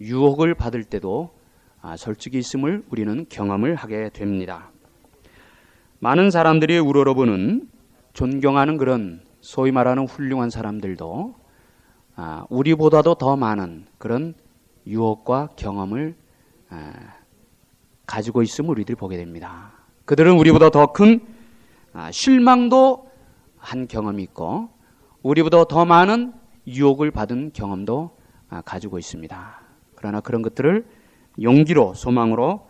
유혹을 받을 때도 솔직히 있음을 우리는 경험을 하게 됩니다. 많은 사람들이 우러러보는 존경하는 그런 소위 말하는 훌륭한 사람들도 우리보다도 더 많은 그런 유혹과 경험을 가지고 있음을 우리들이 보게 됩니다. 그들은 우리보다 더 큰 실망도 한 경험이 있고 우리보다 더 많은 유혹을 받은 경험도 가지고 있습니다. 그러나 그런 것들을 용기로 소망으로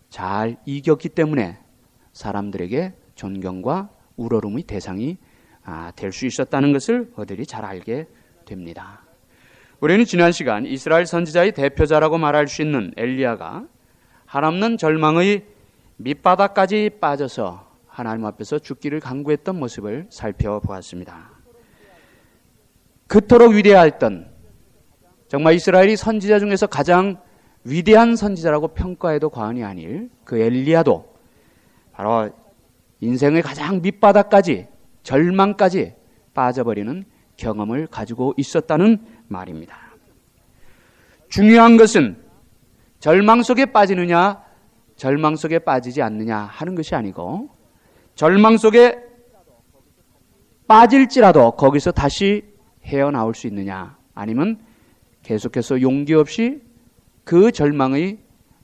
잘 이겼기 때문에 사람들에게 존경과 우러름의 대상이 될 수 있었다는 것을 그들이 잘 알게 됩니다. 우리는 지난 시간 이스라엘 선지자의 대표자라고 말할 수 있는 엘리야가 한없는 절망의 밑바닥까지 빠져서 하나님 앞에서 죽기를 간구했던 모습을 살펴보았습니다. 그토록 위대했던 정말 이스라엘이 선지자 중에서 가장 위대한 선지자라고 평가해도 과언이 아닐 그 엘리야도 바로 인생의 가장 밑바닥까지 절망까지 빠져버리는 경험을 가지고 있었다는 말입니다. 중요한 것은 절망 속에 빠지느냐 절망 속에 빠지지 않느냐 하는 것이 아니고 절망 속에 빠질지라도 거기서 다시 헤어나올 수 있느냐 아니면 계속해서 용기 없이 그 절망의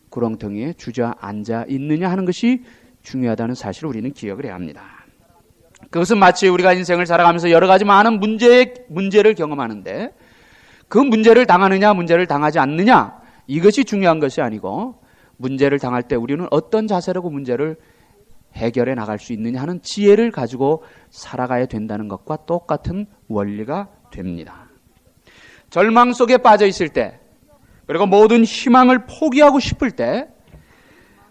구렁텅이에 주저앉아 있느냐 하는 것이 중요하다는 사실을 우리는 기억을 해야 합니다. 그것은 마치 우리가 인생을 살아가면서 여러 가지 많은 문제를 경험하는데 그 문제를 당하느냐 문제를 당하지 않느냐 이것이 중요한 것이 아니고 문제를 당할 때 우리는 어떤 자세로 그 문제를 해결해 나갈 수 있느냐 하는 지혜를 가지고 살아가야 된다는 것과 똑같은 원리가 됩니다. 절망 속에 빠져 있을 때 그리고 모든 희망을 포기하고 싶을 때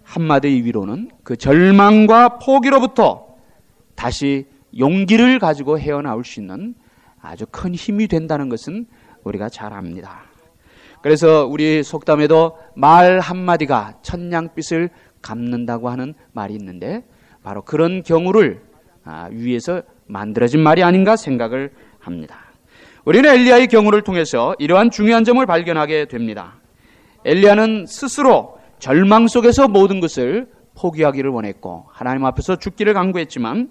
한마디의 위로는 그 절망과 포기로부터 다시 용기를 가지고 헤어나올 수 있는 아주 큰 힘이 된다는 것은 우리가 잘 압니다. 그래서 우리 속담에도 말 한마디가 천냥빚을 갚는다고 하는 말이 있는데 바로 그런 경우를 위해서 만들어진 말이 아닌가 생각을 합니다. 우리는 엘리야의 경우를 통해서 이러한 중요한 점을 발견하게 됩니다. 엘리야는 스스로 절망 속에서 모든 것을 포기하기를 원했고 하나님 앞에서 죽기를 간구했지만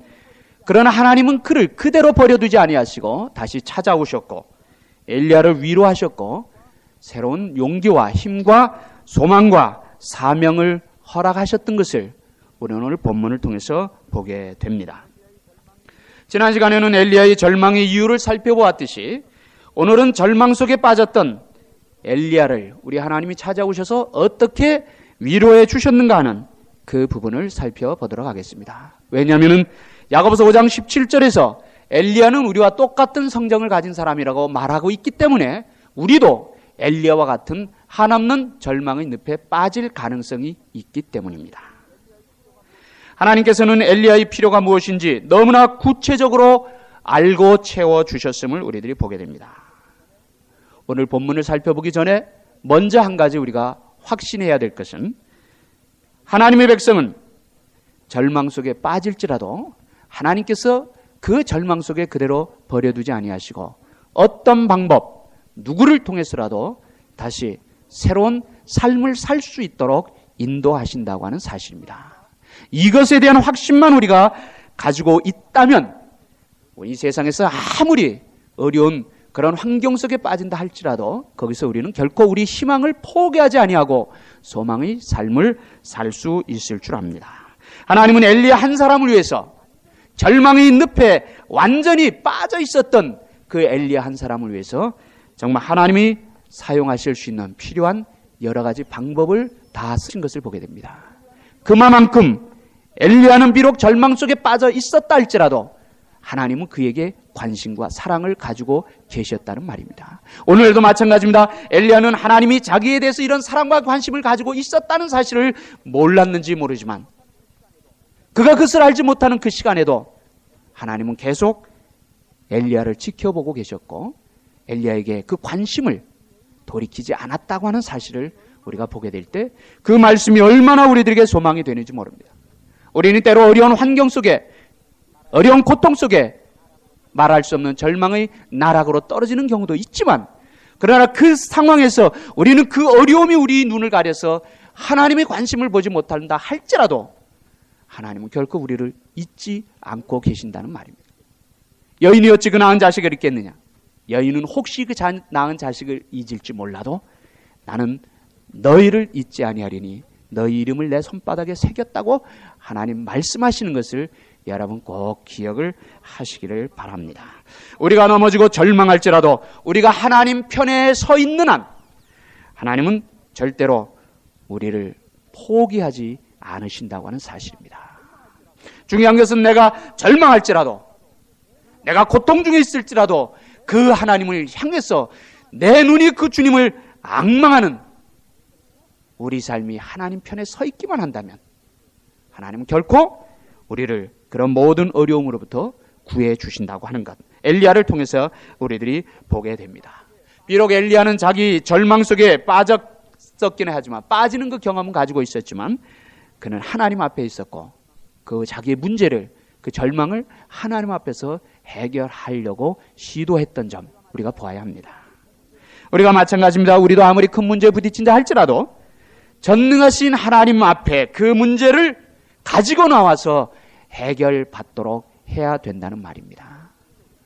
그러나 하나님은 그를 그대로 버려두지 아니하시고 다시 찾아오셨고 엘리야를 위로하셨고 새로운 용기와 힘과 소망과 사명을 허락하셨던 것을 우리는 오늘 본문을 통해서 보게 됩니다. 지난 시간에는 엘리야의 절망의 이유를 살펴보았듯이 오늘은 절망 속에 빠졌던 엘리야를 우리 하나님이 찾아오셔서 어떻게 위로해 주셨는가 하는 그 부분을 살펴보도록 하겠습니다. 왜냐하면 야고보서 5장 17절에서 엘리야는 우리와 똑같은 성정을 가진 사람이라고 말하고 있기 때문에 우리도 엘리야와 같은 한없는 절망의 늪에 빠질 가능성이 있기 때문입니다. 하나님께서는 엘리야의 필요가 무엇인지 너무나 구체적으로 알고 채워주셨음을 우리들이 보게 됩니다. 오늘 본문을 살펴보기 전에 먼저 한 가지 우리가 확신해야 될 것은 하나님의 백성은 절망 속에 빠질지라도 하나님께서 그 절망 속에 그대로 버려두지 아니하시고 어떤 방법, 누구를 통해서라도 다시 새로운 삶을 살 수 있도록 인도하신다고 하는 사실입니다. 이것에 대한 확신만 우리가 가지고 있다면 이 세상에서 아무리 어려운 그런 환경 속에 빠진다 할지라도 거기서 우리는 결코 우리 희망을 포기하지 아니하고 소망의 삶을 살 수 있을 줄 압니다. 하나님은 엘리야 한 사람을 위해서 절망의 늪에 완전히 빠져 있었던 그 엘리야 한 사람을 위해서 정말 하나님이 사용하실 수 있는 필요한 여러 가지 방법을 다 쓰신 것을 보게 됩니다. 그만큼 엘리야는 비록 절망 속에 빠져 있었다 할지라도 하나님은 그에게 관심과 사랑을 가지고 계셨다는 말입니다. 오늘도 마찬가지입니다. 엘리야는 하나님이 자기에 대해서 이런 사랑과 관심을 가지고 있었다는 사실을 몰랐는지 모르지만 그가 그것을 알지 못하는 그 시간에도 하나님은 계속 엘리야를 지켜보고 계셨고 엘리야에게 그 관심을 돌이키지 않았다고 하는 사실을 우리가 보게 될 때 그 말씀이 얼마나 우리들에게 소망이 되는지 모릅니다. 우리는 때로 어려운 환경 속에 어려운 고통 속에 말할 수 없는 절망의 나락으로 떨어지는 경우도 있지만 그러나 그 상황에서 우리는 그 어려움이 우리 눈을 가려서 하나님의 관심을 보지 못한다 할지라도 하나님은 결코 우리를 잊지 않고 계신다는 말입니다. 여인이 어찌 그 낳은 자식을 잊겠느냐? 여인은 혹시 그 낳은 자식을 잊을지 몰라도 나는 너희를 잊지 아니하리니 너희 이름을 내 손바닥에 새겼다고 하나님 말씀하시는 것을 여러분 꼭 기억을 하시기를 바랍니다. 우리가 넘어지고 절망할지라도 우리가 하나님 편에 서 있는 한 하나님은 절대로 우리를 포기하지 않으신다고 하는 사실입니다. 중요한 것은 내가 절망할지라도 내가 고통 중에 있을지라도 그 하나님을 향해서 내 눈이 그 주님을 앙망하는 우리 삶이 하나님 편에 서 있기만 한다면 하나님은 결코 우리를 그런 모든 어려움으로부터 구해 주신다고 하는 것, 엘리야를 통해서 우리들이 보게 됩니다. 비록 엘리야는 자기 절망 속에 빠졌었기는 하지만 빠지는 그 경험은 가지고 있었지만 그는 하나님 앞에 있었고 그 자기의 문제를 그 절망을 하나님 앞에서 해결하려고 시도했던 점 우리가 보아야 합니다. 우리가 마찬가지입니다. 우리도 아무리 큰 문제에 부딪힌다 할지라도 전능하신 하나님 앞에 그 문제를 가지고 나와서 해결받도록 해야 된다는 말입니다.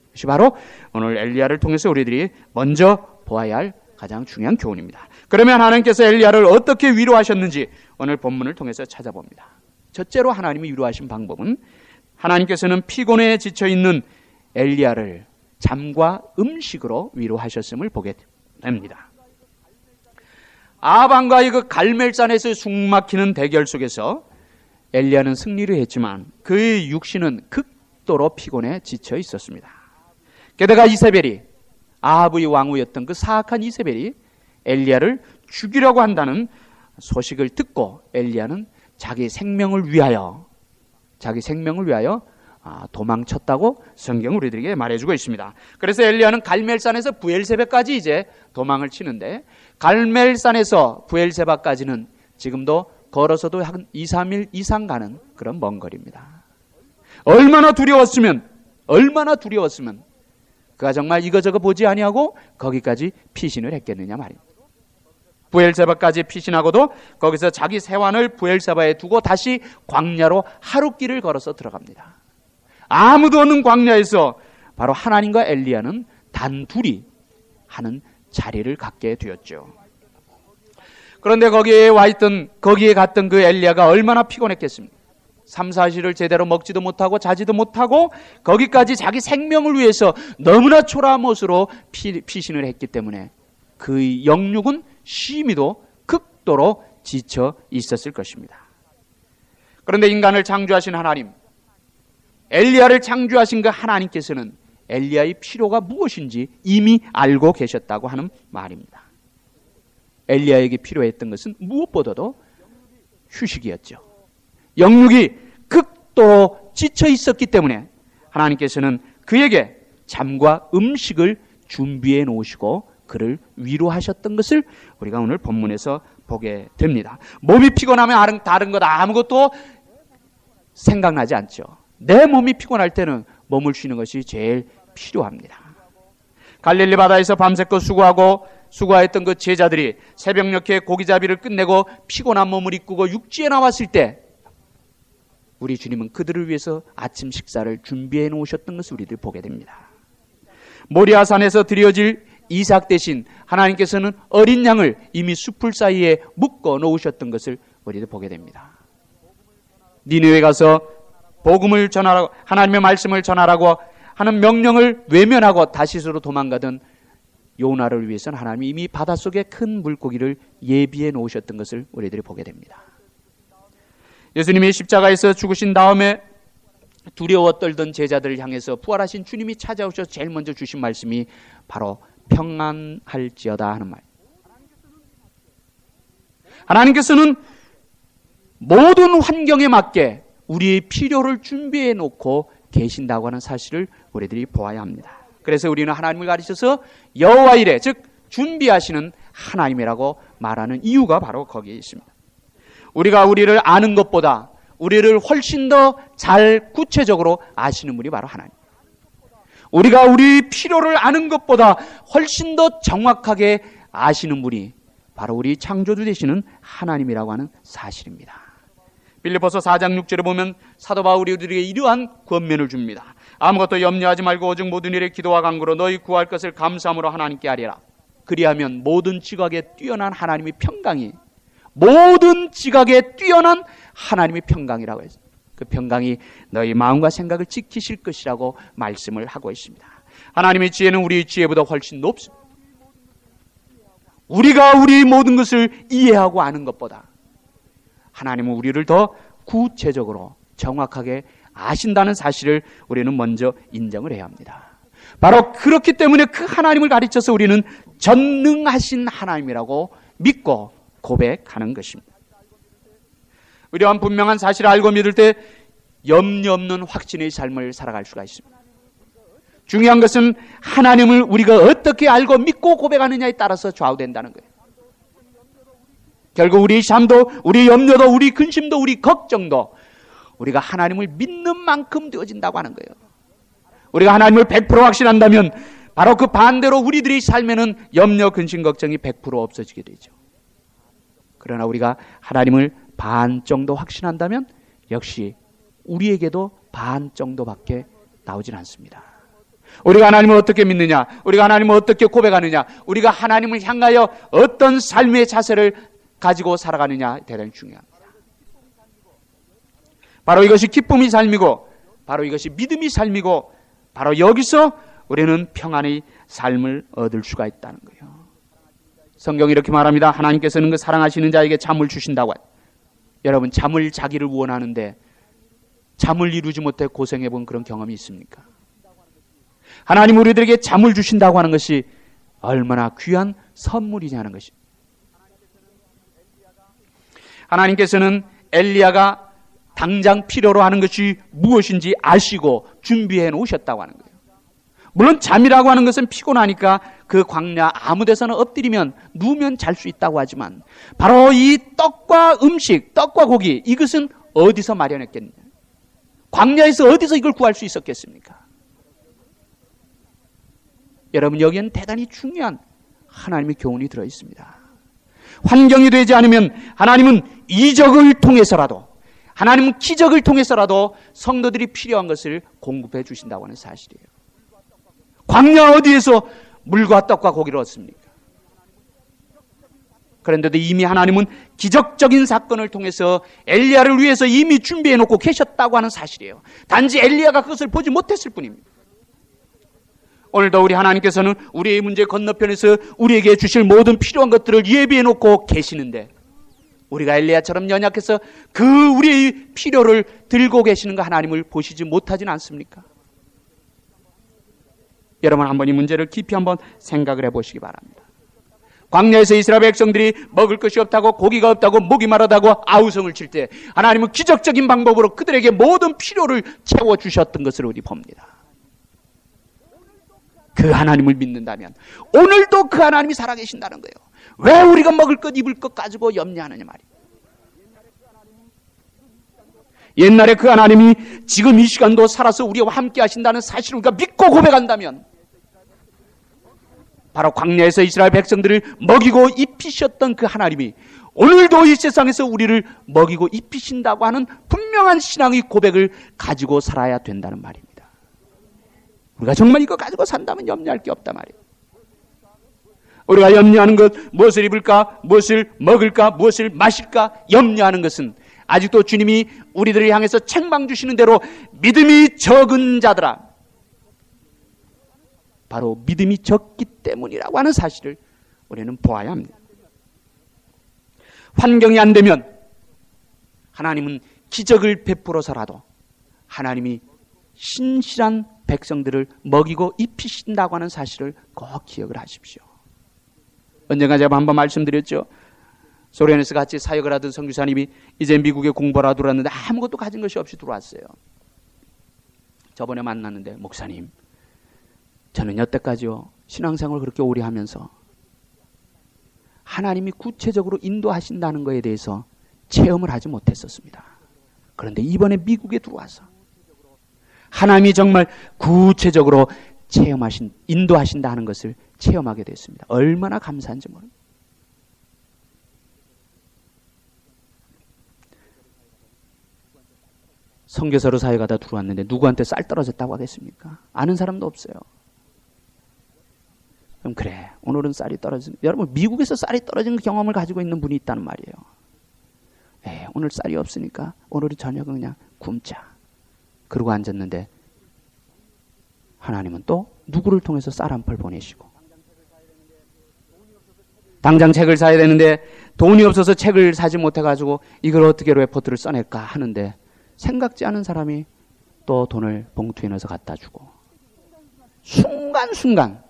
이것이 바로 오늘 엘리야를 통해서 우리들이 먼저 보아야 할 가장 중요한 교훈입니다. 그러면 하나님께서 엘리야를 어떻게 위로하셨는지 오늘 본문을 통해서 찾아봅니다. 첫째로 하나님이 위로하신 방법은 하나님께서는 피곤에 지쳐있는 엘리야를 잠과 음식으로 위로하셨음을 보게 됩니다. 아합과의 그 갈멜산에서 숨막히는 대결 속에서 엘리야는 승리를 했지만 그의 육신은 극도로 피곤에 지쳐 있었습니다. 게다가 이세벨이 아합의 왕후였던 그 사악한 이세벨이 엘리야를 죽이려고 한다는 소식을 듣고 엘리야는 자기 생명을 위하여 도망쳤다고 성경은 우리들에게 말해주고 있습니다. 그래서 엘리야는 갈멜산에서 부엘세바까지 이제 도망을 치는데 갈멜산에서 부엘세바까지는 지금도 걸어서도 한 2, 3일 이상 가는 그런 먼 거리입니다. 얼마나 두려웠으면 그가 정말 이거저거 보지 아니하고 거기까지 피신을 했겠느냐 말입니다. 부엘세바까지 피신하고도 거기서 자기 세환을 부엘세바에 두고 다시 광야로 하룻길을 걸어서 들어갑니다. 아무도 없는 광야에서 바로 하나님과 엘리야는 단둘이 하는 자리를 갖게 되었죠. 그런데 거기에 갔던 그 엘리야가 얼마나 피곤했겠습니까? 3, 4일을 제대로 먹지도 못하고 자지도 못하고 거기까지 자기 생명을 위해서 너무나 초라한 모습으로 피신을 했기 때문에 그의 영육은 심히도 극도로 지쳐 있었을 것입니다. 그런데 인간을 창조하신 하나님, 엘리야를 창조하신 그 하나님께서는 엘리야의 필요가 무엇인지 이미 알고 계셨다고 하는 말입니다. 엘리야에게 필요했던 것은 무엇보다도 휴식이었죠. 영육이 극도로 지쳐 있었기 때문에 하나님께서는 그에게 잠과 음식을 준비해 놓으시고 그를 위로하셨던 것을 우리가 오늘 본문에서 보게 됩니다. 몸이 피곤하면 다른 것 아무것도 생각나지 않죠. 내 몸이 피곤할 때는 몸을 쉬는 것이 제일 필요합니다. 갈릴리 바다에서 밤새껏 수고했던 그 제자들이 새벽녘에 고기잡이를 끝내고 피곤한 몸을 이끌고 육지에 나왔을 때 우리 주님은 그들을 위해서 아침 식사를 준비해 놓으셨던 것을 우리들 보게 됩니다. 모리아산에서 드려질 이삭 대신 하나님께서는 어린 양을 이미 숲풀 사이에 묶어 놓으셨던 것을 우리들 보게 됩니다. 니느웨에 가서 복음을 전하라고, 하나님의 말씀을 전하라고 하는 명령을 외면하고 다시스로 도망가던 요나를 위해서는 하나님이 이미 바닷속에 큰 물고기를 예비해 놓으셨던 것을 우리들이 보게 됩니다. 예수님이 십자가에서 죽으신 다음에 두려워 떨던 제자들을 향해서 부활하신 주님이 찾아오셔서 제일 먼저 주신 말씀이 바로 평안할지어다 하는 말. 하나님께서는 모든 환경에 맞게 우리의 필요를 준비해 놓고 계신다고 하는 사실을 우리들이 보아야 합니다. 그래서 우리는 하나님을 가리켜서 여호와 이레, 즉 준비하시는 하나님이라고 말하는 이유가 바로 거기에 있습니다. 우리가 우리를 아는 것보다 우리를 훨씬 더 잘 구체적으로 아시는 분이 바로 하나님. 우리가 우리 필요를 아는 것보다 훨씬 더 정확하게 아시는 분이 바로 우리 창조주 되시는 하나님이라고 하는 사실입니다. 빌립보서 4장 6절에 보면 사도 바울이 우리에게 이러한 권면을 줍니다. 아무것도 염려하지 말고 오직 모든 일에 기도와 간구로 너희 구할 것을 감사함으로 하나님께 아뢰라. 그리하면 모든 지각에 뛰어난 하나님의 평강이, 모든 지각에 뛰어난 하나님의 평강이라고 해서 그 평강이 너희 마음과 생각을 지키실 것이라고 말씀을 하고 있습니다. 하나님의 지혜는 우리의 지혜보다 훨씬 높습니다. 우리가 우리 모든 것을 이해하고 아는 것보다 하나님은 우리를 더 구체적으로 정확하게 아신다는 사실을 우리는 먼저 인정을 해야 합니다. 바로 그렇기 때문에 그 하나님을 가르쳐서 우리는 전능하신 하나님이라고 믿고 고백하는 것입니다. 이러한 분명한 사실을 알고 믿을 때 염려 없는 확신의 삶을 살아갈 수가 있습니다. 중요한 것은 하나님을 우리가 어떻게 알고 믿고 고백하느냐에 따라서 좌우된다는 거예요. 결국 우리 삶도, 우리 염려도, 우리 근심도, 우리 걱정도 우리가 하나님을 믿는 만큼 되어진다고 하는 거예요. 우리가 하나님을 100% 확신한다면 바로 그 반대로 우리들의 삶에는 염려, 근심, 걱정이 100% 없어지게 되죠. 그러나 우리가 하나님을 반 정도 확신한다면 역시 우리에게도 반 정도밖에 나오진 않습니다. 우리가 하나님을 어떻게 믿느냐, 우리가 하나님을 어떻게 고백하느냐, 우리가 하나님을 향하여 어떤 삶의 자세를 가지고 살아가느냐 대단히 중요합니다. 바로 이것이 기쁨의 삶이고 바로 이것이 믿음의 삶이고 바로 여기서 우리는 평안의 삶을 얻을 수가 있다는 거예요. 성경이 이렇게 말합니다. 하나님께서는 그 사랑하시는 자에게 잠을 주신다고 해요. 여러분, 잠을 자기를 원하는데 잠을 이루지 못해 고생해 본 그런 경험이 있습니까? 하나님 우리들에게 잠을 주신다고 하는 것이 얼마나 귀한 선물이냐는 것입니다. 하나님께서는 엘리야가 당장 필요로 하는 것이 무엇인지 아시고 준비해 놓으셨다고 하는 거예요. 물론 잠이라고 하는 것은 피곤하니까 그 광야 아무 데서나 엎드리면 누우면 잘 수 있다고 하지만 바로 이 떡과 음식, 떡과 고기, 이것은 어디서 마련했겠느냐? 광야에서 어디서 이걸 구할 수 있었겠습니까? 여러분, 여기에는 대단히 중요한 하나님의 교훈이 들어 있습니다. 환경이 되지 않으면 하나님은 이적을 통해서라도, 하나님은 기적을 통해서라도 성도들이 필요한 것을 공급해 주신다고 하는 사실이에요. 광야 어디에서 물과 떡과 고기를 얻습니까? 그런데도 이미 하나님은 기적적인 사건을 통해서 엘리야를 위해서 이미 준비해 놓고 계셨다고 하는 사실이에요. 단지 엘리야가 그것을 보지 못했을 뿐입니다. 오늘도 우리 하나님께서는 우리의 문제 건너편에서 우리에게 주실 모든 필요한 것들을 예비해 놓고 계시는데 우리가 엘리야처럼 연약해서 그 우리의 필요를 들고 계시는 그 하나님을 보시지 못하지는 않습니까? 여러분, 한번 이 문제를 깊이 한번 생각을 해보시기 바랍니다. 광야에서 이스라엘 백성들이 먹을 것이 없다고, 고기가 없다고, 목이 마르다고 아우성을 칠 때 하나님은 기적적인 방법으로 그들에게 모든 필요를 채워주셨던 것을 우리 봅니다. 그 하나님을 믿는다면 오늘도 그 하나님이 살아계신다는 거예요. 왜 우리가 먹을 것, 입을 것 가지고 염려하느냐 말이에요. 옛날에 그 하나님이 지금 이 시간도 살아서 우리와 함께 하신다는 사실을 우리가 믿고 고백한다면 바로 광야에서 이스라엘 백성들을 먹이고 입히셨던 그 하나님이 오늘도 이 세상에서 우리를 먹이고 입히신다고 하는 분명한 신앙의 고백을 가지고 살아야 된다는 말입니다. 우리가 정말 이거 가지고 산다면 염려할 게 없단 말이에요. 우리가 염려하는 것, 무엇을 입을까, 무엇을 먹을까, 무엇을 마실까 염려하는 것은 아직도 주님이 우리들을 향해서 책망 주시는 대로 믿음이 적은 자들아, 바로 믿음이 적기 때문이라고 하는 사실을 우리는 보아야 합니다. 환경이 안 되면 하나님은 기적을 베풀어서라도 하나님이 신실한 백성들을 먹이고 입히신다고 하는 사실을 꼭 기억을 하십시오. 언젠가 제가 한번 말씀드렸죠. 소련에서 같이 사역을 하던 선교사님이 이제 미국에 공부를 하러 들어왔는데 아무것도 가진 것이 없이 들어왔어요. 저번에 만났는데, 목사님, 저는 여태까지요 신앙생활을 그렇게 오래 하면서 하나님이 구체적으로 인도하신다는 것에 대해서 체험을 하지 못했었습니다. 그런데 이번에 미국에 들어와서 하나님이 정말 구체적으로 인도하신다 하는 것을 체험하게 됐습니다. 얼마나 감사한지 모릅니다. 선교사로 사회 가다 들어왔는데 누구한테 쌀 떨어졌다고 하겠습니까? 아는 사람도 없어요. 그럼 그래, 오늘은 쌀이 떨어진, 여러분 미국에서 쌀이 떨어진 경험을 가지고 있는 분이 있다는 말이에요. 오늘 쌀이 없으니까 오늘은 저녁은 그냥 굶자. 그러고 앉았는데 하나님은 또 누구를 통해서 쌀 한 펄 보내시고, 당장 책을 사야 되는데 돈이 없어서 책을 사지 못해가지고 이걸 어떻게 레포트를 써낼까 하는데 생각지 않은 사람이 또 돈을 봉투에 넣어서 갖다 주고, 순간순간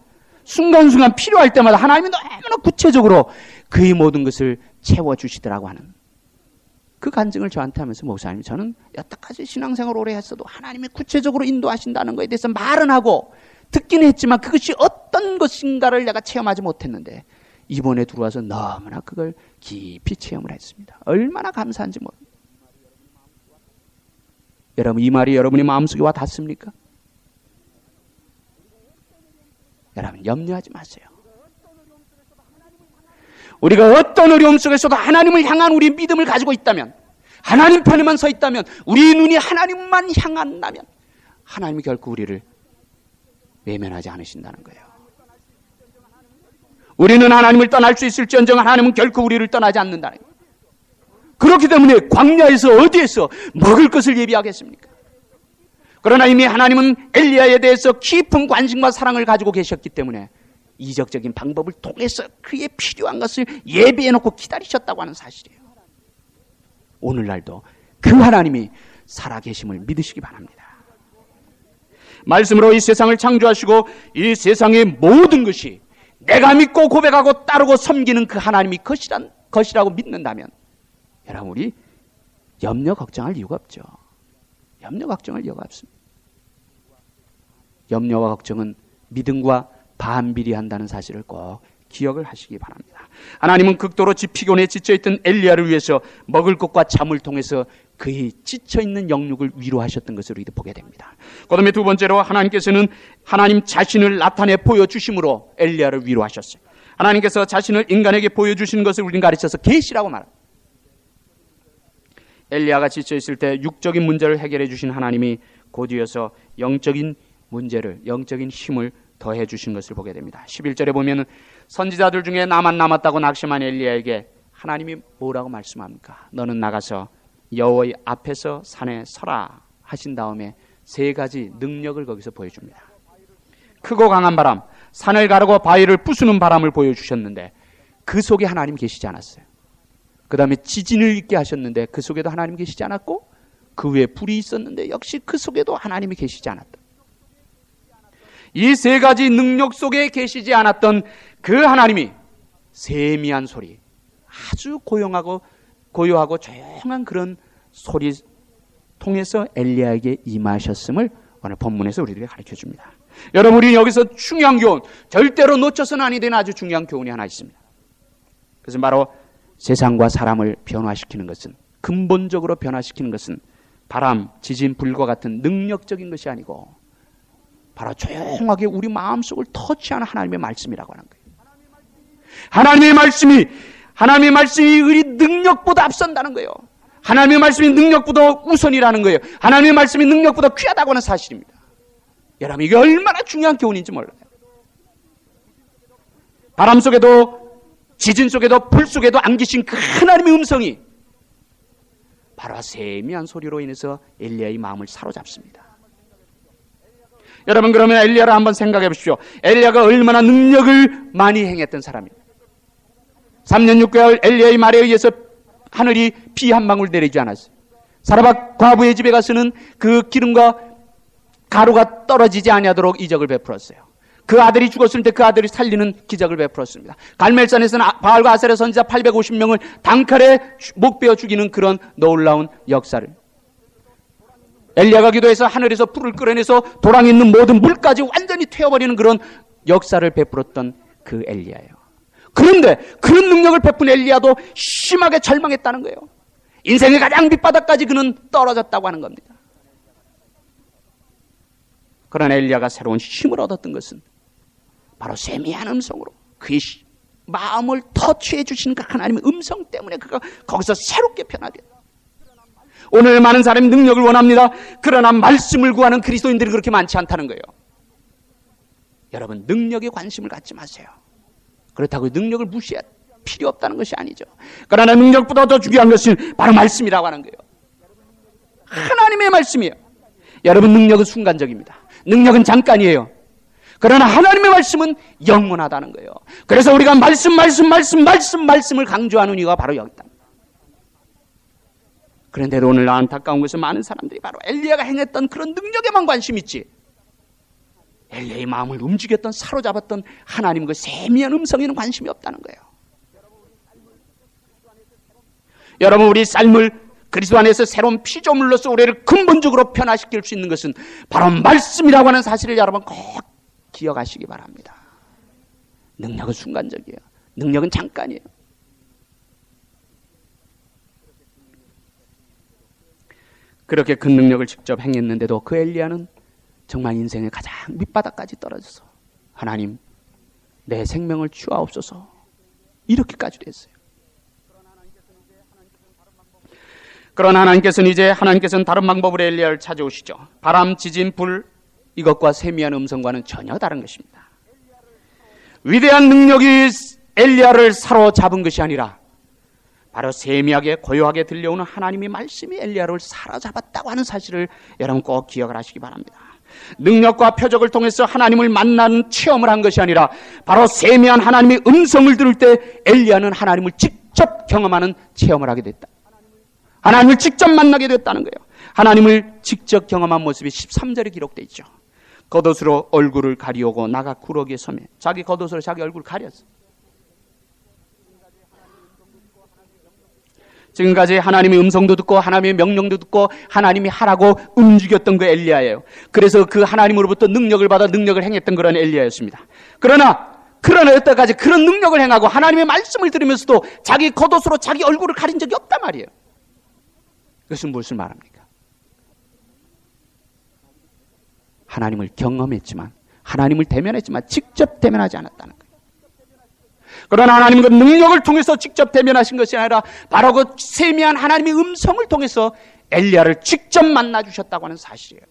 필요할 때마다 하나님이 너무나 구체적으로 그의 모든 것을 채워주시더라고 하는 그 간증을 저한테 하면서, 목사님, 저는 여태까지 신앙생활을 오래 했어도 하나님이 구체적으로 인도하신다는 것에 대해서 말은 하고 듣긴 했지만 그것이 어떤 것인가를 내가 체험하지 못했는데 이번에 들어와서 너무나 그걸 깊이 체험을 했습니다. 얼마나 감사한지 모릅니다. 여러분, 이 말이 여러분의 마음속에 와 닿습니까? 여러분, 염려하지 마세요. 우리가 어떤 어려움 속에서도 하나님을 향한 우리의 믿음을 가지고 있다면, 하나님 편에만 서 있다면, 우리 눈이 하나님만 향한다면 하나님이 결코 우리를 외면하지 않으신다는 거예요. 우리는 하나님을 떠날 수 있을지언정 하나님은 결코 우리를 떠나지 않는다는 거예요. 그렇기 때문에 광야에서 어디에서 먹을 것을 예비하겠습니까? 그러나 이미 하나님은 엘리야에 대해서 깊은 관심과 사랑을 가지고 계셨기 때문에 이적적인 방법을 통해서 그의 필요한 것을 예비해놓고 기다리셨다고 하는 사실이에요. 오늘날도 그 하나님이 살아계심을 믿으시기 바랍니다. 말씀으로 이 세상을 창조하시고 이 세상의 모든 것이 내가 믿고 고백하고 따르고 섬기는 그 하나님이 것이라고 믿는다면, 여러분, 우리 염려 걱정할 이유가 없죠. 염려 걱정할 이유가 없습니다. 염려와 걱정은 믿음과 반비례한다는 사실을 꼭 기억을 하시기 바랍니다. 하나님은 극도로 피곤에 지쳐있던 엘리야를 위해서 먹을 것과 잠을 통해서 그의 지쳐있는 영육을 위로하셨던 것을 우리도 보게 됩니다. 그다음에 두 번째로 하나님께서는 하나님 자신을 나타내 보여주심으로 엘리야를 위로하셨어요. 하나님께서 자신을 인간에게 보여주시는 것을 우리는 가르쳐서 계시라고 말합니다. 엘리야가 지쳐있을 때 육적인 문제를 해결해 주신 하나님이 곧이어서 영적인 문제를, 영적인 힘을 더해 주신 것을 보게 됩니다. 11절에 보면 선지자들 중에 나만 남았다고 낙심한 엘리야에게 하나님이 뭐라고 말씀합니까? 너는 나가서 여호와의 앞에서 산에 서라 하신 다음에 세 가지 능력을 거기서 보여줍니다. 크고 강한 바람, 산을 가르고 바위를 부수는 바람을 보여주셨는데 그 속에 하나님 계시지 않았어요. 그 다음에 지진을 있게 하셨는데 그 속에도 하나님 계시지 않았고, 그 위에 불이 있었는데 역시 그 속에도 하나님이 계시지 않았다. 이 세 가지 능력 속에 계시지 않았던 그 하나님이 세미한 소리, 아주 고요하고 조용한 그런 소리 통해서 엘리야에게 임하셨음을 오늘 본문에서 우리들에게 가르쳐줍니다. 여러분, 우리 여기서 중요한 교훈, 절대로 놓쳐서는 아니 되는 아주 중요한 교훈이 하나 있습니다. 그것은 바로 세상과 사람을 변화시키는 것은, 근본적으로 변화시키는 것은 바람, 지진, 불과 같은 능력적인 것이 아니고 바로 조용하게 우리 마음속을 터치하는 하나님의 말씀이라고 하는 거예요. 하나님의 말씀이 우리 능력보다 앞선다는 거예요. 하나님의 말씀이 능력보다 우선이라는 거예요. 하나님의 말씀이 능력보다 귀하다고 하는 사실입니다. 여러분, 이게 얼마나 중요한 교훈인지 몰라요. 바람 속에도 지진 속에도 불 속에도 안기신 그 하나님의 음성이 바로 세미한 소리로 인해서 엘리야의 마음을 사로잡습니다. 여러분, 그러면 엘리야를 한번 생각해 보십시오. 엘리야가 얼마나 능력을 많이 행했던 사람입니다. 3년 6개월 엘리야의 말에 의해서 하늘이 비 한 방울 내리지 않았어요. 사라밧 과부의 집에 가서는 그 기름과 가루가 떨어지지 아니하도록 이적을 베풀었어요. 그 아들이 죽었을 때 그 아들이 살리는 기적을 베풀었습니다. 갈멜산에서는 바알과 아세라 선지자 850명을 단칼에 목베어 죽이는 그런 놀라운 역사를, 엘리야가 기도해서 하늘에서 불을 끌어내서 도랑에 있는 모든 물까지 완전히 태워버리는 그런 역사를 베풀었던 그 엘리야예요. 그런데 그런 능력을 베푼 엘리야도 심하게 절망했다는 거예요. 인생의 가장 밑바닥까지 그는 떨어졌다고 하는 겁니다. 그러나 엘리야가 새로운 힘을 얻었던 것은 바로 세미한 음성으로 그의 마음을 터치해 주시는 그 하나님의 음성 때문에 그가 거기서 새롭게 변하게. 오늘 많은 사람이 능력을 원합니다. 그러나 말씀을 구하는 그리스도인들이 그렇게 많지 않다는 거예요. 여러분, 능력에 관심을 갖지 마세요. 그렇다고 능력을 무시할 필요 없다는 것이 아니죠. 그러나 능력보다 더 중요한 것은 바로 말씀이라고 하는 거예요. 하나님의 말씀이에요. 여러분, 능력은 순간적입니다. 능력은 잠깐이에요. 그러나 하나님의 말씀은 영원하다는 거예요. 그래서 우리가 말씀을 강조하는 이유가 바로 여기다. 그런데도 오늘 안타까운 것은 많은 사람들이 바로 엘리야가 행했던 그런 능력에만 관심 있지, 엘리야의 마음을 움직였던, 사로잡았던 하나님 그 세미한 음성에는 관심이 없다는 거예요. 여러분, 우리 삶을 그리스도 안에서 새로운 피조물로서 우리를 근본적으로 변화시킬 수 있는 것은 바로 말씀이라고 하는 사실을 여러분 꼭 기억하시기 바랍니다. 능력은 순간적이에요. 능력은 잠깐이에요. 그렇게 그 능력을 직접 행했는데도 그 엘리야는 정말 인생의 가장 밑바닥까지 떨어져서 하나님, 내 생명을 주옵소서, 이렇게까지도 했어요. 그러나 하나님께서는 다른 방법으로 엘리야를 찾아오시죠. 바람, 지진, 불, 이것과 세미한 음성과는 전혀 다른 것입니다. 위대한 능력이 엘리야를 사로잡은 것이 아니라 바로 세미하게 고요하게 들려오는 하나님의 말씀이 엘리야를 사로잡았다고 하는 사실을 여러분 꼭 기억을 하시기 바랍니다. 능력과 표적을 통해서 하나님을 만나는 체험을 한 것이 아니라 바로 세미한 하나님의 음성을 들을 때 엘리야는 하나님을 직접 경험하는 체험을 하게 됐다. 하나님을 직접 만나게 됐다는 거예요. 하나님을 직접 경험한 모습이 13절에 기록되어 있죠. 겉옷으로 얼굴을 가리우고 나가 구러기에 서매. 자기 겉옷으로 자기 얼굴을 가렸어. 지금까지 하나님의 음성도 듣고 하나님의 명령도 듣고 하나님이 하라고 움직였던 그 엘리야예요. 그래서 그 하나님으로부터 능력을 받아 능력을 행했던 그런 엘리야였습니다. 그러나 여태까지 그런 능력을 행하고 하나님의 말씀을 들으면서도 자기 겉옷으로 자기 얼굴을 가린 적이 없단 말이에요. 그것은 무엇을 말합니까? 하나님을 경험했지만, 하나님을 대면했지만 직접 대면하지 않았다는 거예요. 그러나 하나님은 그 능력을 통해서 직접 대면하신 것이 아니라 바로 그 세미한 하나님의 음성을 통해서 엘리야를 직접 만나주셨다고 하는 사실이에요.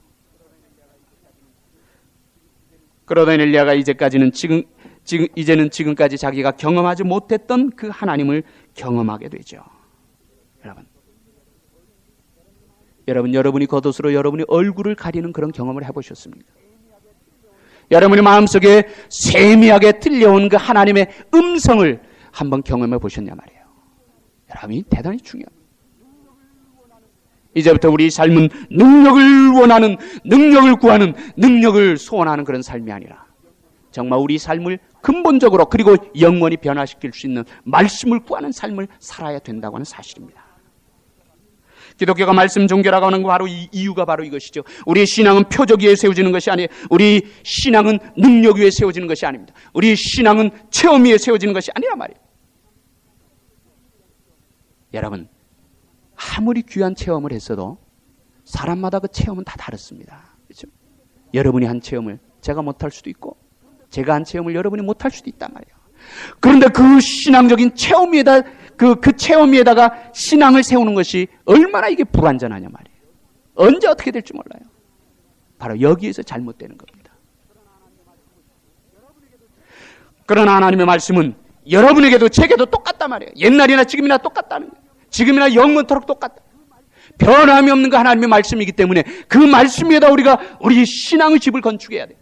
그러던 엘리야가 이제는 지금까지 자기가 경험하지 못했던 그 하나님을 경험하게 되죠. 여러분이 겉옷으로 여러분의 얼굴을 가리는 그런 경험을 해보셨습니까? 여러분의 마음속에 세미하게 들려온 그 하나님의 음성을 한번 경험해 보셨냐 말이에요. 여러분이 대단히 중요합니다. 이제부터 우리 삶은 능력을 원하는, 능력을 구하는, 능력을 소원하는 그런 삶이 아니라 정말 우리 삶을 근본적으로 그리고 영원히 변화시킬 수 있는 말씀을 구하는 삶을 살아야 된다고 하는 사실입니다. 기독교가 말씀 종교라고 하는 바로 이 이유가 바로 이것이죠. 우리의 신앙은 표적 위에 세워지는 것이 아니에요. 우리 신앙은 능력 위에 세워지는 것이 아닙니다. 우리 신앙은 체험 위에 세워지는 것이 아니란 말이에요. 여러분, 아무리 귀한 체험을 했어도 사람마다 그 체험은 다 다릅니다. 그렇죠? 여러분이 한 체험을 제가 못할 수도 있고 제가 한 체험을 여러분이 못할 수도 있단 말이에요. 그런데 그 신앙적인 체험 위에다 그 체험 위에다가 신앙을 세우는 것이 얼마나 이게 불완전하냐 말이에요. 언제 어떻게 될지 몰라요. 바로 여기에서 잘못되는 겁니다. 그러나 하나님의 말씀은 여러분에게도 제게도 똑같단 말이에요. 옛날이나 지금이나 똑같다는 거예요. 지금이나 영원토록 똑같다. 변함이 없는 그 하나님의 말씀이기 때문에 그 말씀 위에다 우리가 우리 신앙의 집을 건축해야 돼요.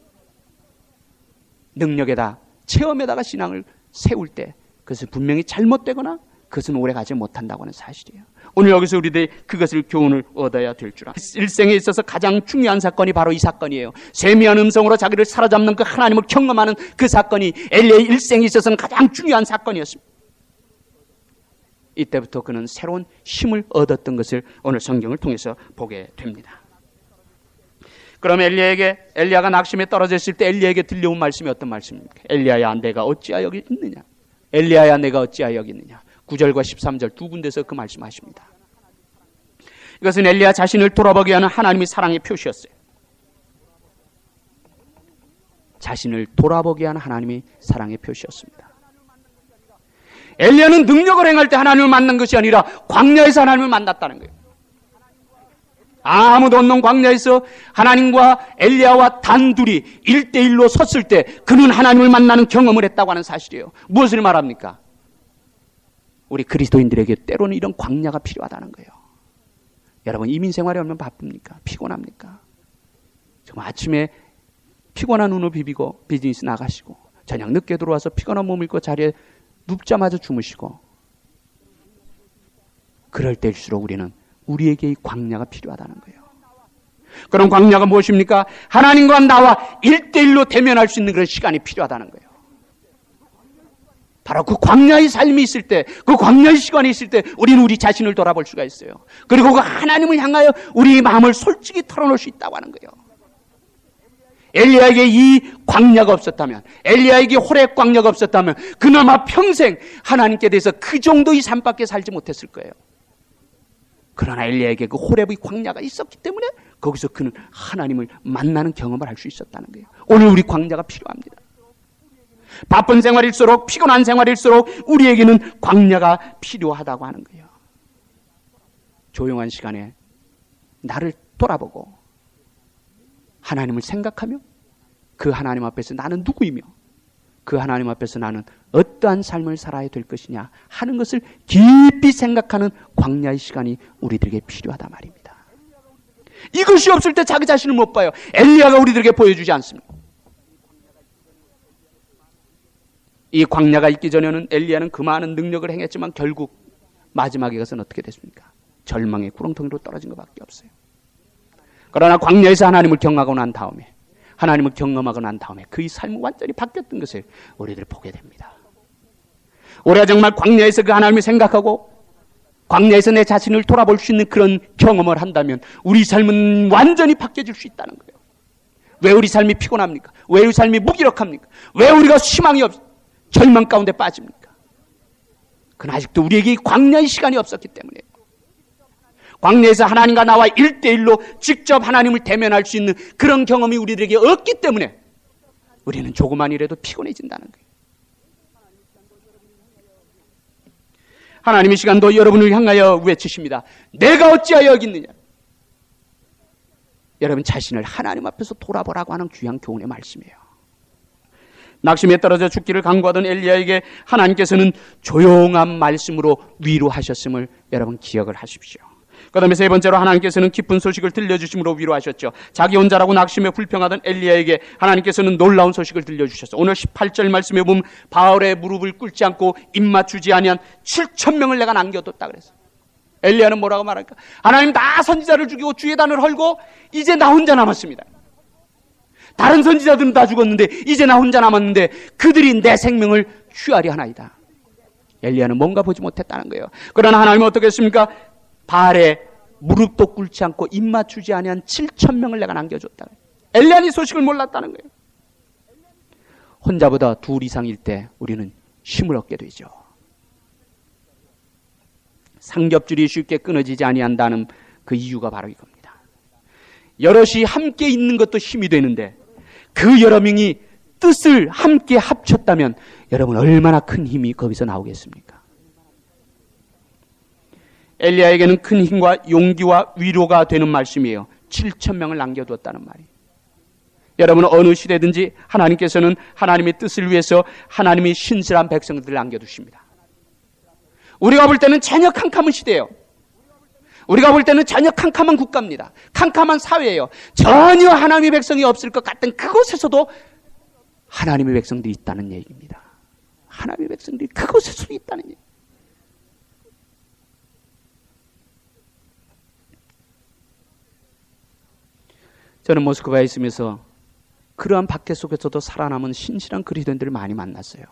능력에다 체험에다가 신앙을 세울 때 그것은 분명히 잘못되거나 그것은 오래가지 못한다고 하는 사실이에요. 오늘 여기서 우리들이 그것을 교훈을 얻어야 될 줄 알아요. 일생에 있어서 가장 중요한 사건이 바로 이 사건이에요. 세미한 음성으로 자기를 사로잡는 그 하나님을 경험하는 그 사건이 엘리야의 일생에 있어서는 가장 중요한 사건이었습니다. 이때부터 그는 새로운 힘을 얻었던 것을 오늘 성경을 통해서 보게 됩니다. 그럼 엘리야가 낙심에 떨어졌을 때 엘리야에게 들려온 말씀이 어떤 말씀입니까? 엘리야야 내가 어찌하여 여기 있느냐? 엘리야야 내가 어찌하여 여기 있느냐? 9절과 13절 두 군데서 그 말씀하십니다. 이것은 엘리야 자신을 돌아보게 하는 하나님의 사랑의 표시였어요. 자신을 돌아보게 한 하나님의 사랑의 표시였습니다. 엘리야는 능력을 행할 때 하나님을 만난 것이 아니라 광야에서 하나님을 만났다는 거예요. 아무도 없는 광야에서 하나님과 엘리야와 단둘이 1대1로 섰을 때 그는 하나님을 만나는 경험을 했다고 하는 사실이에요. 무엇을 말합니까? 우리 그리스도인들에게 때로는 이런 광야가 필요하다는 거예요. 여러분, 이민생활이 얼마나 바쁩니까? 피곤합니까? 정말 아침에 피곤한 눈을 비비고 비즈니스 나가시고 저녁 늦게 들어와서 피곤한 몸을 입고 자리에 눕자마자 주무시고, 그럴 때일수록 우리는 우리에게 이 광야가 필요하다는 거예요. 그런 광야가 무엇입니까? 하나님과 나와 1대1로 대면할 수 있는 그런 시간이 필요하다는 거예요. 바로 그 광야의 삶이 있을 때, 그 광야의 시간이 있을 때 우리는 우리 자신을 돌아볼 수가 있어요. 그리고 그 하나님을 향하여 우리의 마음을 솔직히 털어놓을 수 있다고 하는 거예요. 엘리야에게 이 광야가 없었다면, 엘리야에게 호렙 광야가 없었다면 그나마 평생 하나님께 대해서 그 정도의 삶밖에 살지 못했을 거예요. 그러나 엘리야에게 그 호렙의 광야가 있었기 때문에 거기서 그는 하나님을 만나는 경험을 할 수 있었다는 거예요. 오늘 우리 광야가 필요합니다. 바쁜 생활일수록, 피곤한 생활일수록 우리에게는 광야가 필요하다고 하는 거예요. 조용한 시간에 나를 돌아보고 하나님을 생각하며 그 하나님 앞에서 나는 누구이며 그 하나님 앞에서 나는 어떠한 삶을 살아야 될 것이냐 하는 것을 깊이 생각하는 광야의 시간이 우리들에게 필요하다 말입니다. 이것이 없을 때 자기 자신을 못 봐요. 엘리야가 우리들에게 보여주지 않습니다. 이 광야가 있기 전에는 엘리야는 그 많은 능력을 행했지만 결국 마지막에 가서는 어떻게 됐습니까? 절망의 구렁텅이로 떨어진 것밖에 없어요. 그러나 광야에서 하나님을 경험하고 난 다음에, 하나님을 경험하고 난 다음에 그의 삶이 완전히 바뀌었던 것을 우리들 보게 됩니다. 우리가 정말 광야에서 그 하나님을 생각하고 광야에서 내 자신을 돌아볼 수 있는 그런 경험을 한다면 우리 삶은 완전히 바뀌어질 수 있다는 거예요. 왜 우리 삶이 피곤합니까? 왜 우리 삶이 무기력합니까? 왜 우리가 희망이 절망 가운데 빠집니까? 그건 아직도 우리에게 광야의 시간이 없었기 때문이에요. 광야에서 하나님과 나와 1대1로 직접 하나님을 대면할 수 있는 그런 경험이 우리들에게 없기 때문에 우리는 조그만 일에도 피곤해진다는 거예요. 하나님의 시간도 여러분을 향하여 외치십니다. 내가 어찌하여 여기 있느냐. 여러분 자신을 하나님 앞에서 돌아보라고 하는 귀한 교훈의 말씀이에요. 낙심에 떨어져 죽기를 간구하던 엘리야에게 하나님께서는 조용한 말씀으로 위로하셨음을 여러분 기억을 하십시오. 그 다음에 세 번째로 하나님께서는 기쁜 소식을 들려주심으로 위로하셨죠. 자기 혼자라고 낙심에 불평하던 엘리야에게 하나님께서는 놀라운 소식을 들려주셨어요. 오늘 18절 말씀에 보면 바알의 무릎을 꿇지 않고 입 맞추지 아니한 7,000명을 내가 남겨뒀다 그랬어요. 엘리야는 뭐라고 말할까? 하나님 다 선지자를 죽이고 주의 단을 헐고 이제 나 혼자 남았습니다. 다른 선지자들은 다 죽었는데 이제 나 혼자 남았는데 그들이 내 생명을 취하려 하나이다. 엘리야는 뭔가 보지 못했다는 거예요. 그러나 하나님은 어떻게 했습니까? 바알의 무릎도 꿇지 않고 입 맞추지 아니한 7,000명을 내가 남겨줬다. 엘리야는 이 소식을 몰랐다는 거예요. 혼자보다 둘 이상일 때 우리는 힘을 얻게 되죠. 삼겹줄이 쉽게 끊어지지 아니한다는 그 이유가 바로 이겁니다. 여럿이 함께 있는 것도 힘이 되는데 그 여러 명이 뜻을 함께 합쳤다면 여러분 얼마나 큰 힘이 거기서 나오겠습니까? 엘리야에게는 큰 힘과 용기와 위로가 되는 말씀이에요. 7,000명을 남겨두었다는 말이에요. 여러분 어느 시대든지 하나님께서는 하나님의 뜻을 위해서 하나님의 신실한 백성들을 남겨두십니다. 우리가 볼 때는 전혀 캄캄한 시대예요. 우리가 볼 때는 전혀 캄캄한 국가입니다. 캄캄한 사회예요. 전혀 하나님의 백성이 없을 것 같은 그곳에서도 하나님의 백성들이 있다는 얘기입니다. 하나님의 백성들이 그곳에서도 있다는 얘기. 저는 모스크바에 있으면서 그러한 박해 속에서도 살아남은 신실한 그리스도인들을 많이 만났어요.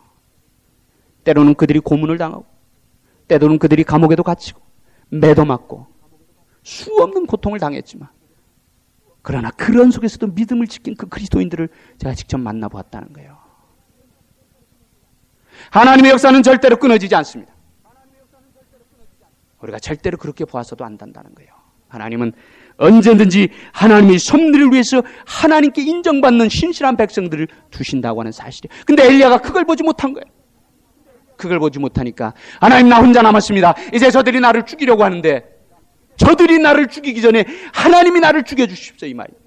때로는 그들이 고문을 당하고 때로는 그들이 감옥에도 갇히고 매도 맞고 수없는 고통을 당했지만 그러나 그런 속에서도 믿음을 지킨 그 그리스도인들을 제가 직접 만나보았다는 거예요. 하나님의 역사는 절대로 끊어지지 않습니다. 우리가 절대로 그렇게 보아서도 안 된다는 거예요. 하나님은 언제든지 하나님의 섭리를 위해서 하나님께 인정받는 신실한 백성들을 두신다고 하는 사실이에요. 근데 엘리야가 그걸 보지 못한 거예요. 그걸 보지 못하니까 하나님, 나 혼자 남았습니다. 이제 저들이 나를 죽이려고 하는데, 저들이 나를 죽이기 전에 하나님이 나를 죽여주십시오, 이 말이에요.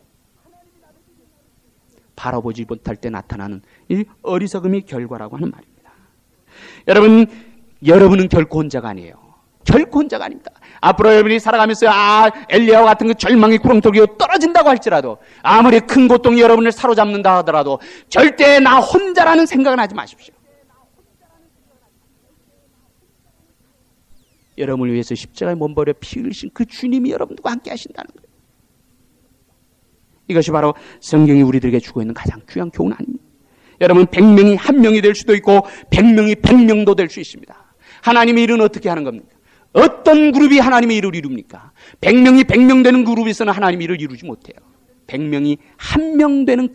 바라보지 못할 때 나타나는 이 어리석음이 결과라고 하는 말입니다. 여러분은 결코 혼자가 아니에요. 결코 혼자가 아닙니다. 앞으로 여러분이 살아가면서 엘리야와 같은 그 절망의 구렁텅이로 떨어진다고 할지라도, 아무리 큰 고통이 여러분을 사로잡는다 하더라도 절대 나 혼자라는 생각은 하지 마십시오. 여러분을 위해서 십자가에 몸버려 피 흘리신 그 주님이 여러분들과 함께 하신다는 거예요. 이것이 바로 성경이 우리들에게 주고 있는 가장 귀한 교훈 아닙니까? 여러분, 100명이 1명이 될 수도 있고 100명이 100명도 될 수 있습니다. 하나님의 일은 어떻게 하는 겁니까? 어떤 그룹이 하나님의 일을 이룹니까? 100명이 100명 되는 그룹에서는 하나님의 일을 이루지 못해요. 100명이 1명 되는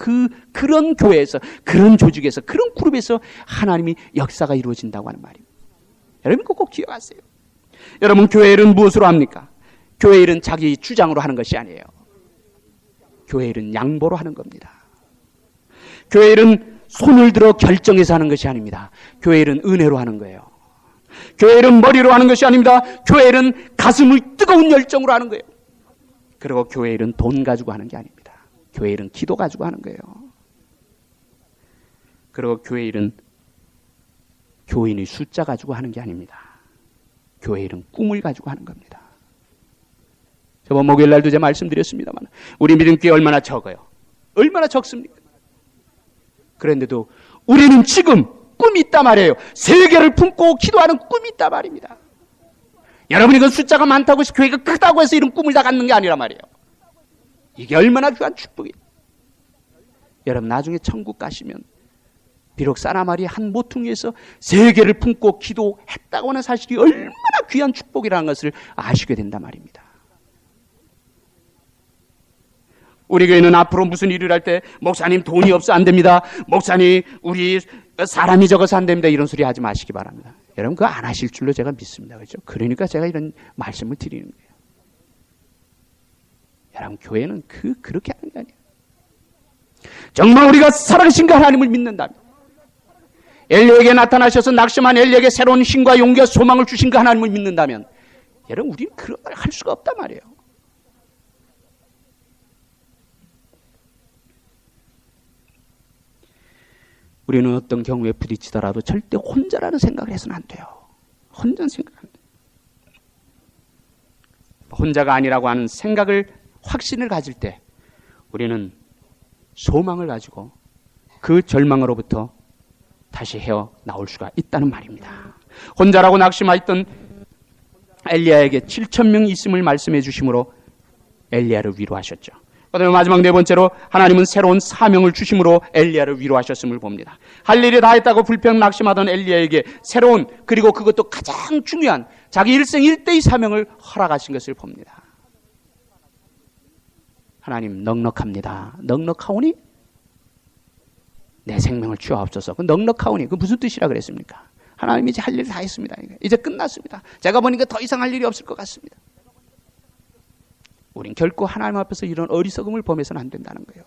그런 교회에서, 그런 조직에서, 그런 그룹에서 하나님이 역사가 이루어진다고 하는 말입니다. 여러분, 그거 꼭 기억하세요. 여러분, 교회 일은 무엇으로 합니까? 교회 일은 자기 주장으로 하는 것이 아니에요. 교회 일은 양보로 하는 겁니다. 교회 일은 손을 들어 결정해서 하는 것이 아닙니다. 교회 일은 은혜로 하는 거예요. 교회 일은 머리로 하는 것이 아닙니다. 교회 일은 가슴을 뜨거운 열정으로 하는 거예요. 그리고 교회 일은 돈 가지고 하는 게 아닙니다. 교회 일은 기도 가지고 하는 거예요. 그리고 교회 일은 교인의 숫자 가지고 하는 게 아닙니다. 교회 일은 꿈을 가지고 하는 겁니다. 저번 목요일 날도 제가 말씀드렸습니다만, 우리 믿음교회 얼마나 적어요. 얼마나 적습니까? 그런데도 우리는 지금 꿈이 있단 말이에요. 세계를 품고 기도하는 꿈이 있단 말입니다. 여러분이 그 숫자가 많다고 해서 교회가 크다고 해서 이런 꿈을 다 갖는 게 아니란 말이에요. 이게 얼마나 귀한 축복이에요. 여러분, 나중에 천국 가시면 비록 사나마리 한 모퉁이에서 세계를 품고 기도했다고 하는 사실이 얼마나 귀한 축복이라는 것을 아시게 된단 말입니다. 우리 교회는 앞으로 무슨 일을 할 때 목사님 돈이 없어 안 됩니다. 목사님 우리 사람이 적어서 안 됩니다. 이런 소리 하지 마시기 바랍니다. 여러분, 그거 안 하실 줄로 제가 믿습니다. 그렇죠? 그러니까 제가 이런 말씀을 드리는 거예요. 여러분, 교회는 그렇게 하는 게 아니에요. 정말 우리가 살아계신 그 하나님을 믿는다면, 엘리에게 나타나셔서 낙심한 엘리에게 새로운 힘과 용기와 소망을 주신 그 하나님을 믿는다면, 여러분, 우리는 그런 걸 할 수가 없단 말이에요. 우리는 어떤 경우에 부딪히더라도 절대 혼자라는 생각을 해서는 안 돼요. 혼자는 생각 안 돼요. 혼자가 아니라고 하는 생각을, 확신을 가질 때 우리는 소망을 가지고 그 절망으로부터 다시 헤어나올 수가 있다는 말입니다. 혼자라고 낙심하였던 엘리야에게 7,000명이 있음을 말씀해 주심으로 엘리야를 위로하셨죠. 그다음에 마지막 네 번째로 하나님은 새로운 사명을 주심으로 엘리야를 위로하셨음을 봅니다. 할 일이 다 했다고 불평 낙심하던 엘리야에게 새로운, 그리고 그것도 가장 중요한 자기 일생 일대의 사명을 허락하신 것을 봅니다. 하나님, 넉넉합니다. 넉넉하오니 내 생명을 주옵소서. 그 넉넉하오니 그 무슨 뜻이라 그랬습니까? 하나님이 이제 할 일 다 했습니다. 이제 끝났습니다. 제가 보니까 더 이상 할 일이 없을 것 같습니다. 우린 결코 하나님 앞에서 이런 어리석음을 범해서는 안 된다는 거예요.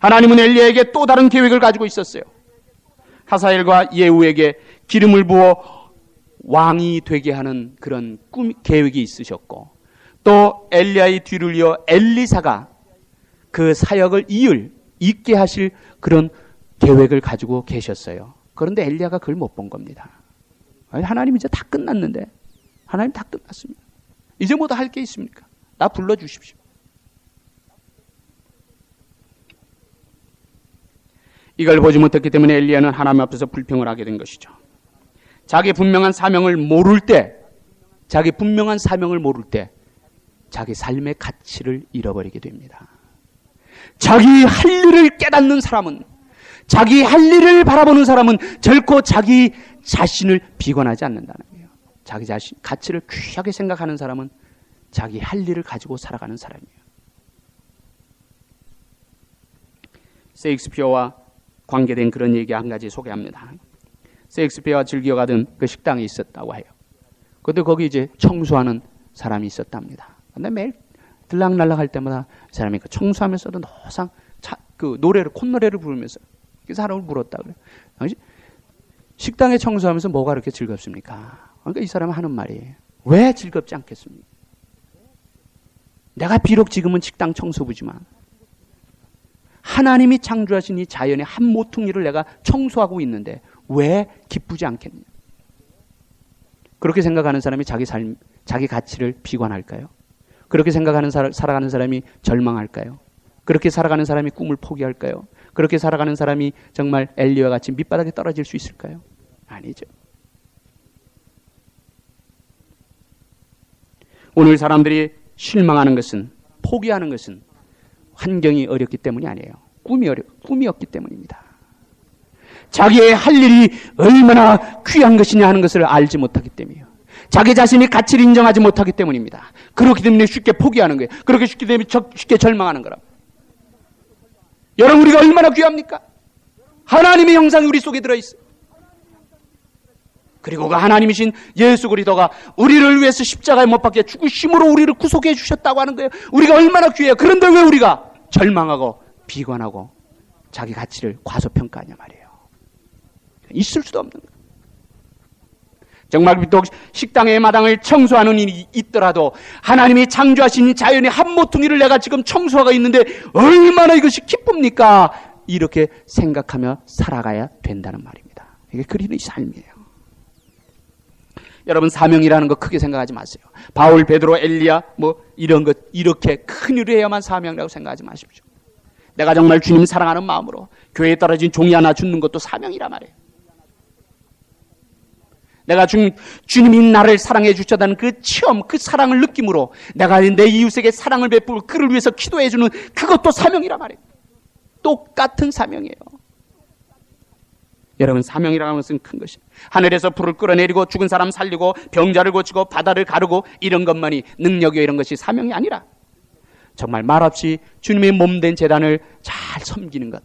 하나님은 엘리야에게 또 다른 계획을 가지고 있었어요. 하사엘과 예후에게 기름을 부어 왕이 되게 하는 그런 계획이 있으셨고, 또 엘리야의 뒤를 이어 엘리사가 그 사역을 잇게 하실 그런 계획을 가지고 계셨어요. 그런데 엘리야가 그걸 못 본 겁니다. 하나님 이제 다 끝났는데, 하나님 다 끝났습니다. 이제 뭐 더 할 게 있습니까? 나 불러주십시오. 이걸 보지 못했기 때문에 엘리야는 하나님 앞에서 불평을 하게 된 것이죠. 자기 분명한 사명을 모를 때, 자기 삶의 가치를 잃어버리게 됩니다. 자기 할 일을 깨닫는 사람은, 자기 할 일을 바라보는 사람은 결코 자기 자신을 비관하지 않는다는 거예요. 자기 자신, 가치를 귀하게 생각하는 사람은 자기 할 일을 가지고 살아가는 사람이에요. 셰익스피어와 관계된 그런 얘기 한 가지 소개합니다. 셰익스피어가 즐겨가던 그 식당이 있었다고 해요. 그런데 거기 이제 청소하는 사람이 있었답니다. 근데 매일 들락날락 할 때마다 사람이 그 청소하면서도 노상 그 노래를 콧노래를 부르면서 그 사람을 물었다 그래요. 식당에 청소하면서 뭐가 그렇게 즐겁습니까? 그러니까 이 사람은 하는 말이 왜 즐겁지 않겠습니까? 내가 비록 지금은 식당 청소부지만 하나님이 창조하신 이 자연의 한 모퉁이를 내가 청소하고 있는데 왜 기쁘지 않겠냐? 그렇게 생각하는 사람이 자기 가치를 비관할까요? 그렇게 생각하는 살아가는 사람이 절망할까요? 그렇게 살아가는 사람이 꿈을 포기할까요? 그렇게 살아가는 사람이 정말 엘리야와 같이 밑바닥에 떨어질 수 있을까요? 아니죠. 오늘 사람들이 실망하는 것은, 포기하는 것은 환경이 어렵기 때문이 아니에요. 꿈이 없기 때문입니다. 자기의 할 일이 얼마나 귀한 것이냐 하는 것을 알지 못하기 때문이에요. 자기 자신이 가치를 인정하지 못하기 때문입니다. 그렇기 때문에 쉽게 포기하는 거예요. 그렇게 쉽게 절망하는 거라. 여러분, 우리가 얼마나 귀합니까? 하나님의 형상이 우리 속에 들어있어요. 그리고 그 하나님이신 예수 그리스도가 우리를 위해서 십자가에 못 박혀 죽으심으로 우리를 구속해 주셨다고 하는 거예요. 우리가 얼마나 귀해요. 그런데 왜 우리가 절망하고 비관하고 자기 가치를 과소평가하냐 말이에요. 있을 수도 없는 거예요. 정말 비록 식당의 마당을 청소하는 일이 있더라도 하나님이 창조하신 자연의 한 모퉁이를 내가 지금 청소하고 있는데 얼마나 이것이 기쁩니까? 이렇게 생각하며 살아가야 된다는 말입니다. 이게 그리스도의 삶이에요. 여러분, 사명이라는 거 크게 생각하지 마세요. 바울, 베드로, 엘리야 이런 것 이렇게 큰 일을 해야만 사명이라고 생각하지 마십시오. 내가 정말 주님 사랑하는 마음으로 교회에 떨어진 종이 하나 줍는 것도 사명이란 말이에요. 내가 주님이 나를 사랑해 주셨다는 그 체험, 그 사랑을 느낌으로 내가 내 이웃에게 사랑을 베풀고 그를 위해서 기도해 주는 그것도 사명이란 말이에요. 똑같은 사명이에요. 여러분, 사명이라는 것은 큰 것이에요. 하늘에서 불을 끌어내리고 죽은 사람 살리고 병자를 고치고 바다를 가르고 이런 것만이 능력이요 이런 것이 사명이 아니라 정말 말없이 주님의 몸된 제단을 잘 섬기는 것,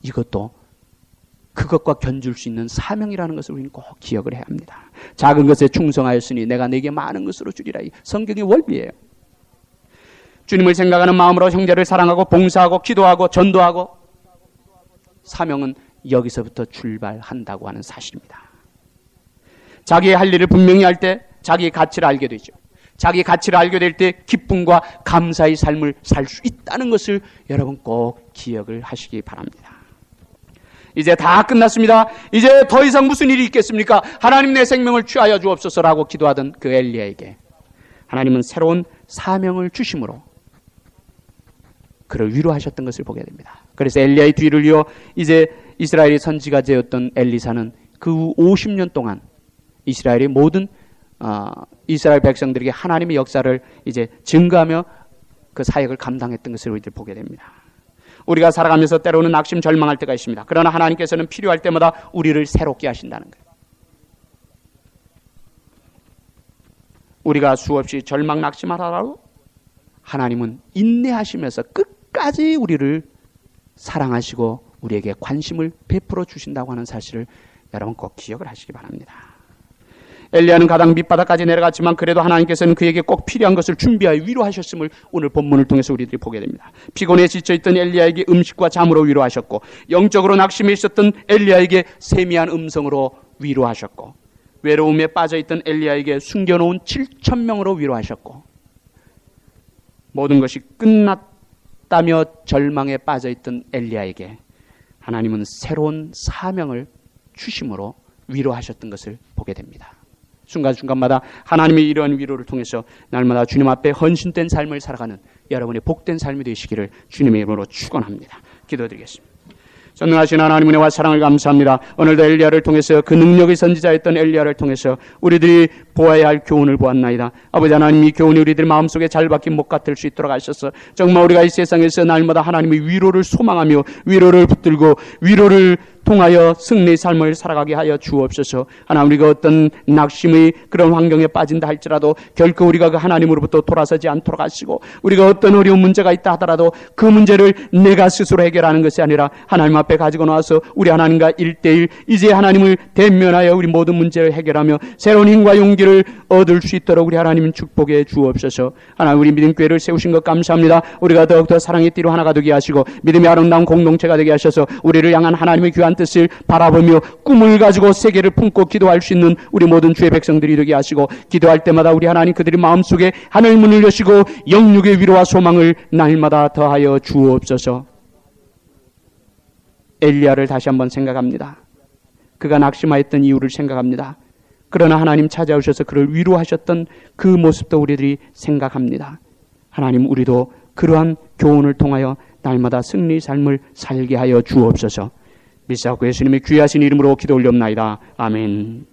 이것도 그것과 견줄 수 있는 사명이라는 것을 우리는 꼭 기억을 해야 합니다. 작은 것에 충성하였으니 내가 내게 많은 것으로 주리라. 이 성경의 원리예요. 주님을 생각하는 마음으로 형제를 사랑하고 봉사하고 기도하고 전도하고, 사명은 여기서부터 출발한다고 하는 사실입니다. 자기의 할 일을 분명히 할 때 자기의 가치를 알게 되죠. 자기 가치를 알게 될 때 기쁨과 감사의 삶을 살 수 있다는 것을 여러분 꼭 기억을 하시기 바랍니다. 이제 다 끝났습니다. 이제 더 이상 무슨 일이 있겠습니까? 하나님, 내 생명을 취하여 주옵소서라고 기도하던 그 엘리야에게 하나님은 새로운 사명을 주심으로 그를 위로하셨던 것을 보게 됩니다. 그래서 엘리야의 뒤를 이어 이제 이스라엘의 선지가 되었던 엘리사는 그 후 50년 동안 이스라엘의 모든 이스라엘 백성들에게 하나님의 역사를 이제 증거하며 그 사역을 감당했던 것을 우리들 보게 됩니다. 우리가 살아가면서 때로는 낙심, 절망할 때가 있습니다. 그러나 하나님께서는 필요할 때마다 우리를 새롭게 하신다는 거예요. 우리가 수없이 절망, 낙심하라고 하나님은 인내하시면서 끝까지 우리를 사랑하시고 우리에게 관심을 베풀어 주신다고 하는 사실을 여러분 꼭 기억을 하시기 바랍니다. 엘리야는 가당 밑바닥까지 내려갔지만 그래도 하나님께서는 그에게 꼭 필요한 것을 준비하여 위로하셨음을 오늘 본문을 통해서 우리들이 보게 됩니다. 피곤에 지쳐있던 엘리야에게 음식과 잠으로 위로하셨고, 영적으로 낙심해 있었던 엘리야에게 세미한 음성으로 위로하셨고, 외로움에 빠져있던 엘리야에게 숨겨놓은 7,000명으로 위로하셨고, 모든 것이 끝났다며 절망에 빠져있던 엘리야에게 하나님은 새로운 사명을 주심으로 위로하셨던 것을 보게 됩니다. 순간순간마다 하나님의 이러한 위로를 통해서 날마다 주님 앞에 헌신된 삶을 살아가는 여러분의 복된 삶이 되시기를 주님의 이름으로 축원합니다. 기도드리겠습니다. 전능하신 하나님 은혜와 사랑을 감사합니다. 오늘도 엘리야를 통해서 그 능력의 선지자였던 엘리야를 통해서 우리들이 보아야 할 교훈을 보았나이다. 아버지 하나님, 이 교훈이 우리들 마음속에 잘 박힌 목 같을 수 있도록 하셔서 정말 우리가 이 세상에서 날마다 하나님의 위로를 소망하며 위로를 붙들고 위로를 통하여 승리의 삶을 살아가게 하여 주옵소서. 하나님, 우리가 어떤 낙심의 그런 환경에 빠진다 할지라도 결코 우리가 그 하나님으로부터 돌아서지 않도록 하시고, 우리가 어떤 어려운 문제가 있다 하더라도 그 문제를 내가 스스로 해결하는 것이 아니라 하나님 앞에 가지고 나와서 우리 하나님과 1:1 이제 하나님을 대면하여 우리 모든 문제를 해결하며 새로운 힘과 용기를 얻을 수 있도록 우리 하나님 축복해 주옵소서. 하나님, 우리 믿음교회를 세우신 것 감사합니다. 우리가 더욱더 사랑의 띠로 하나가 되게 하시고 믿음의 아름다운 공동체가 되게 하셔서 우리를 향한 하나님의 귀한 뜻을 바라보며 꿈을 가지고 세계를 품고 기도할 수 있는 우리 모든 주의 백성들이 되게 하시고, 기도할 때마다 우리 하나님 그들의 마음속에 하늘 문을 여시고 영육의 위로와 소망을 날마다 더하여 주옵소서. 엘리야를 다시 한번 생각합니다. 그가 낙심하였던 이유를 생각합니다. 그러나 하나님 찾아오셔서 그를 위로하셨던 그 모습도 우리들이 생각합니다. 하나님, 우리도 그러한 교훈을 통하여 날마다 승리의 삶을 살게 하여 주옵소서. 믿사옵고 예수님의 귀하신 이름으로 기도 올리옵나이다. 아멘.